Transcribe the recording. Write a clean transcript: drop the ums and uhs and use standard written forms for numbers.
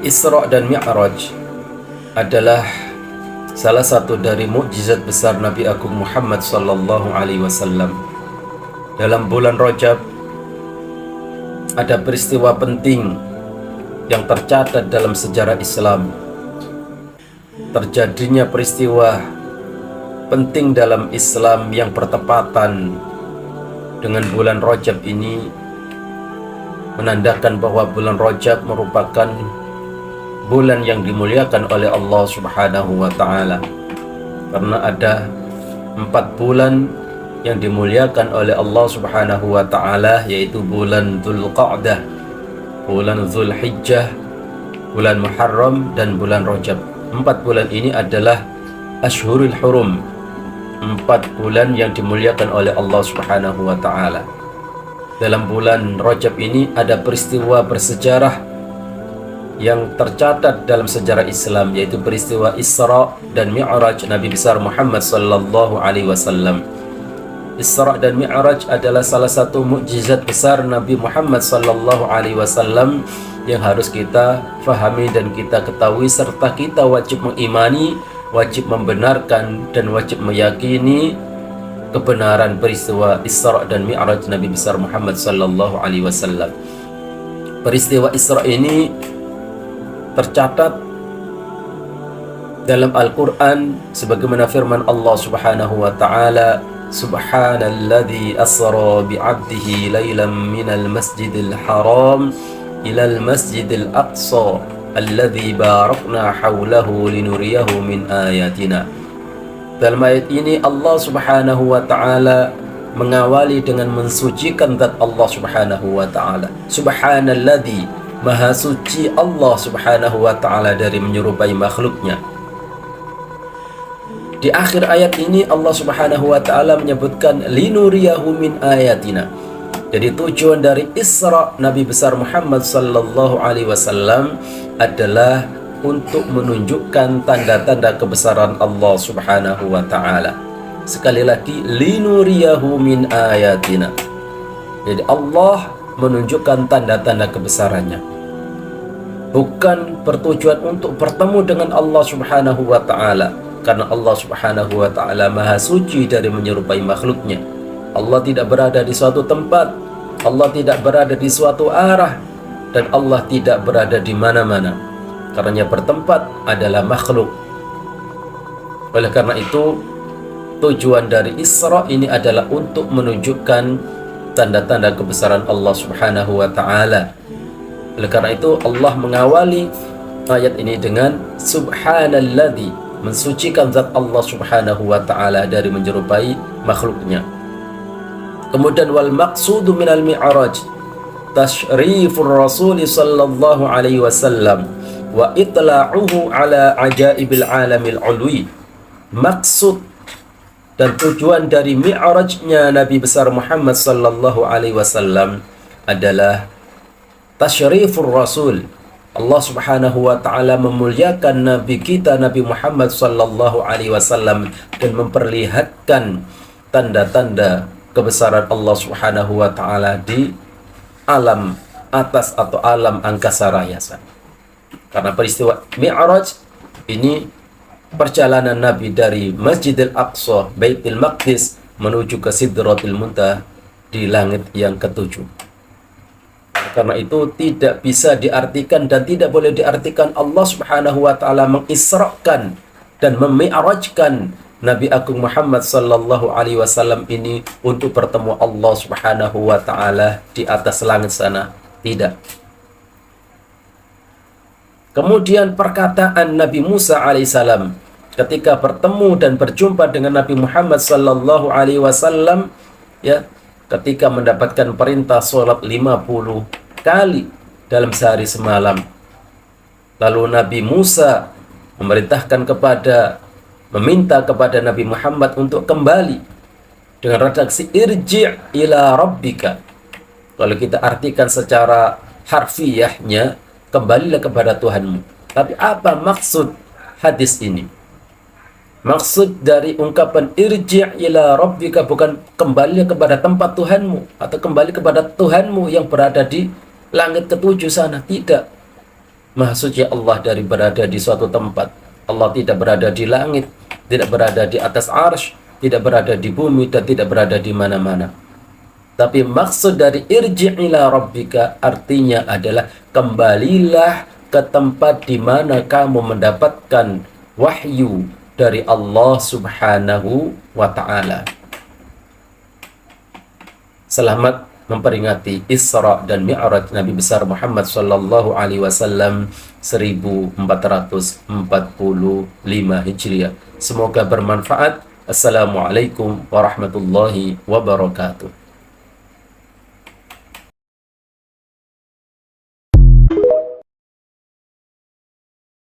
Isra dan Mi'raj adalah salah satu dari mukjizat besar Nabi Agung Muhammad sallallahu alaihi wasallam. Dalam bulan Rajab ada peristiwa penting yang tercatat dalam sejarah Islam. Terjadinya peristiwa penting dalam Islam yang bertepatan dengan bulan Rajab ini menandakan bahwa bulan Rajab merupakan bulan yang dimuliakan oleh Allah Subhanahu wa ta'ala, karena ada 4 bulan yang dimuliakan oleh Allah Subhanahu wa ta'ala, yaitu bulan Dzulqa'dah, bulan Dzulhijjah, bulan Muharram, dan bulan Rajab. 4 bulan ini adalah Ashhurul Hurum, 4 bulan yang dimuliakan oleh Allah Subhanahu wa ta'ala. Dalam bulan Rajab ini ada peristiwa bersejarah yang tercatat dalam sejarah Islam, yaitu peristiwa Isra dan Mi'raj Nabi besar Muhammad sallallahu alaihi wasallam. Isra dan Mi'raj adalah salah satu mukjizat besar Nabi Muhammad sallallahu alaihi wasallam yang harus kita fahami dan kita ketahui, serta kita wajib mengimani, wajib membenarkan, dan wajib meyakini kebenaran peristiwa Isra dan Mi'raj Nabi besar Muhammad sallallahu alaihi wasallam. Peristiwa Isra ini tercatat dalam Al-Quran sebagaimana firman Allah Subhanahu wa ta'ala, Subhanalladzi asra bi'abdihi laylan minal masjidil haram ilal masjidil aqsa alladzi barakna hawlahu linuriyahu min ayatina. Dalam ayat ini Allah Subhanahu wa ta'ala mengawali dengan mensucikan zat Allah Subhanahu wa ta'ala. Subhanalladzi, Maha suci Allah Subhanahu wa ta'ala dari menyerupai makhluknya. Di akhir ayat ini Allah Subhanahu wa ta'ala menyebutkan linuriyahu min ayatina. Jadi tujuan dari Isra Nabi besar Muhammad sallallahu alaihi wasallam adalah untuk menunjukkan tanda-tanda kebesaran Allah Subhanahu wa ta'ala. Sekali lagi, linuriyahu min ayatina. Jadi Allah menunjukkan tanda-tanda kebesarannya, bukan bertujuan untuk bertemu dengan Allah Subhanahu wa ta'ala, karena Allah Subhanahu wa ta'ala maha suci dari menyerupai makhluknya. Allah tidak berada di suatu tempat, Allah tidak berada di suatu arah, dan Allah tidak berada di mana-mana, karena yang bertempat adalah makhluk. Oleh karena itu, tujuan dari Isra ini adalah untuk menunjukkan tanda-tanda kebesaran Allah Subhanahu wa ta'ala. Oleh karena itu Allah mengawali ayat ini dengan Subhanalladzi, mensucikan zat Allah Subhanahu wa ta'ala dari menyerupai makhluknya. Kemudian wal maqsudu minal mi'raj tasyrifur rasul sallallahu alaihi wasallam wa itla'uhu ala ajaibil alamil ulwi. Maksud dan tujuan dari Mi'rajnya Nabi besar Muhammad sallallahu alaihi wasallam adalah tasyrifur rasul. Allah Subhanahu wa ta'ala memuliakan Nabi kita Nabi Muhammad sallallahu alaihi wasallam dan memperlihatkan tanda-tanda kebesaran Allah Subhanahu wa ta'ala di alam atas atau alam angkasa raya. Karena peristiwa Mi'raj ini perjalanan Nabi dari Masjidil Aqsa, Baitul Maqdis, menuju ke Sidratil Muntaha di langit yang ketujuh. Karena itu tidak bisa diartikan dan tidak boleh diartikan Allah Subhanahu wa ta'ala mengisrakan dan memi'rajkan Nabi Agung Muhammad sallallahu alaihi wasallam ini untuk bertemu Allah Subhanahu wa ta'ala di atas langit sana. Tidak. Kemudian perkataan Nabi Musa alaihissalam ketika bertemu dan berjumpa dengan Nabi Muhammad sallallahu alaihi wasallam, ya, ketika mendapatkan perintah sholat 50 kali dalam sehari semalam. Lalu Nabi Musa meminta kepada Nabi Muhammad untuk kembali dengan redaksi irji' ila rabbika. Kalau kita artikan secara harfiahnya, kembalilah kepada Tuhanmu. Tapi apa maksud hadis ini? Maksud dari ungkapan irji' ila rabbika bukan kembali kepada tempat Tuhanmu atau kembali kepada Tuhanmu yang berada di langit ketujuh sana. Tidak. Maha suci Allah dari berada di suatu tempat. Allah tidak berada di langit, tidak berada di atas arsy, tidak berada di bumi, dan tidak berada di mana-mana. Tapi maksud dari irji' ila rabbika artinya adalah kembalilah ke tempat di mana kamu mendapatkan wahyu dari Allah Subhanahu wa ta'ala. Selamat memperingati Isra dan Mi'raj Nabi besar Muhammad sallallahu alaihi wasallam 1445 Hijriah. Semoga bermanfaat. Assalamualaikum warahmatullahi wabarakatuh.